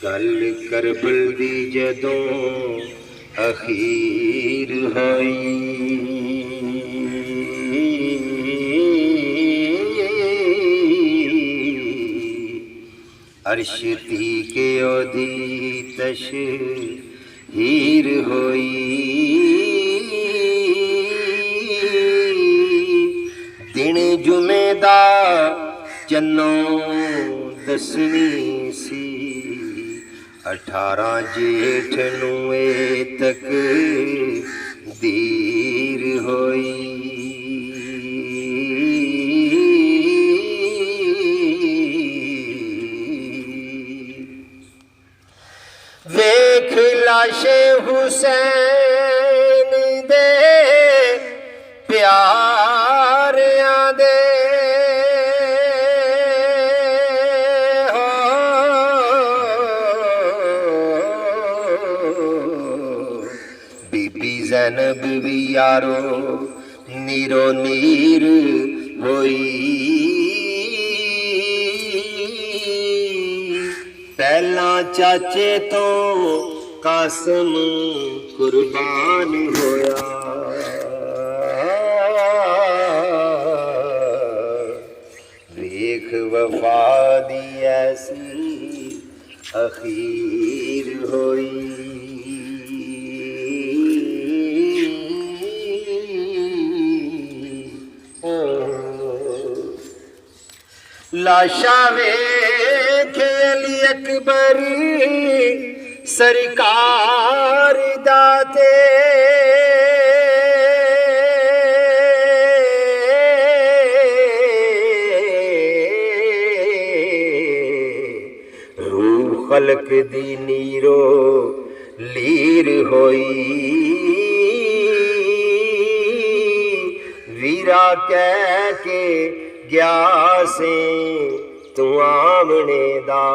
गल करबल दी जदों अखीर होई, अर्श ती के ओदी तशहीर होई, दिन जुमे दा चन्नों दसवीं सी, 18 जेठ नूं तक दीर होई। वेख लाशे हुसैन दे प्यारियां दे, बीबी ज़ैनब भी यारो नीरो नीर होई, पहला चाचे तो कासम कुर्बान होया, वेख वफा दी ऐसी अखीर होई। लाशा वेख अली अकबर सरकार दाते, रूह खलक दी नीरो लीर होई, वीरा कह के गया से तू आमने दा,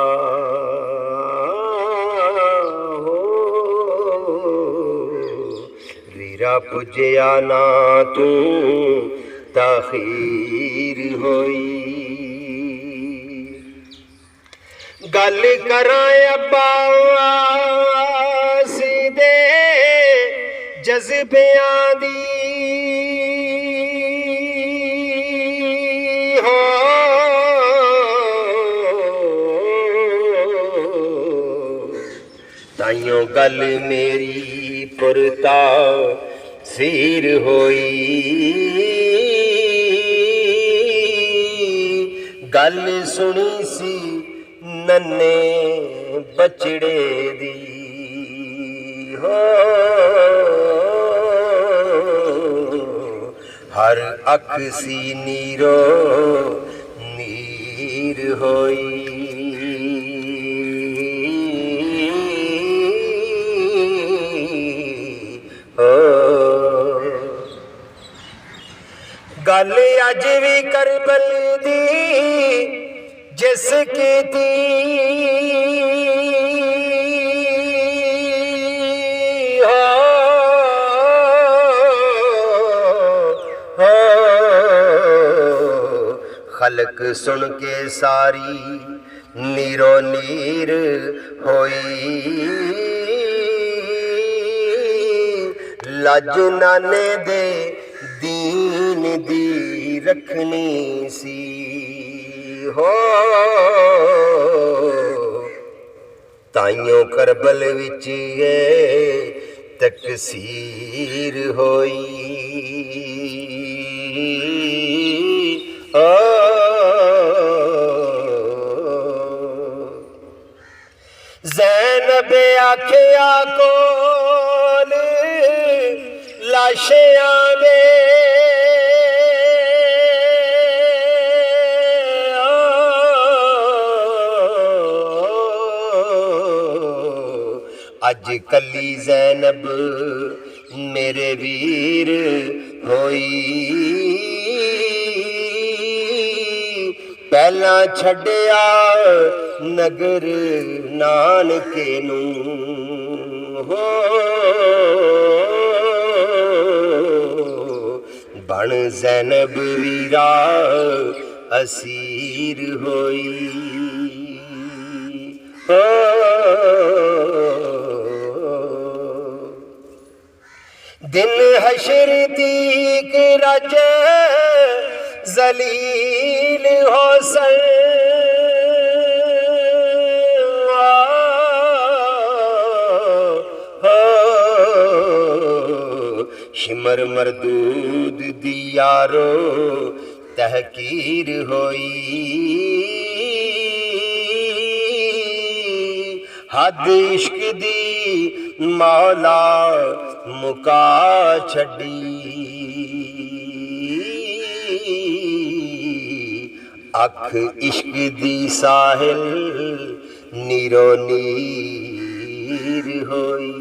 हो वीरा पुजया ना तू ताखीर होई। गल करां अब्बास दे जज्बियां दी, ताइयों गल मेरी पुरता सीर होई, गल सुनी सी नन्ने बचड़े दी, हो हर अख सी नीरो नीर होई। गल अज भी करबल दी जिस कीती, खलक सुन के सारी नीरो नीर होई, लज नाने दे दीन दी रखनी सी, हो ताइयों करबल विच तकसीर होई। ज़ैनब आखिया कोल लाशियां दे, अज कली ज़ैनब मेरे वीर होई, पहला छड्या नगर नानके नूं, हो बन ज़ैनब वीरा असीर होई। हो दिन हशर दीक रज जलील हो सर, शिमर मरदूद दी यारो तहकीर होई। हद इश्क दी मौला मुका छड़ी, अख इश्क दी साहिल नीरो नीर होई।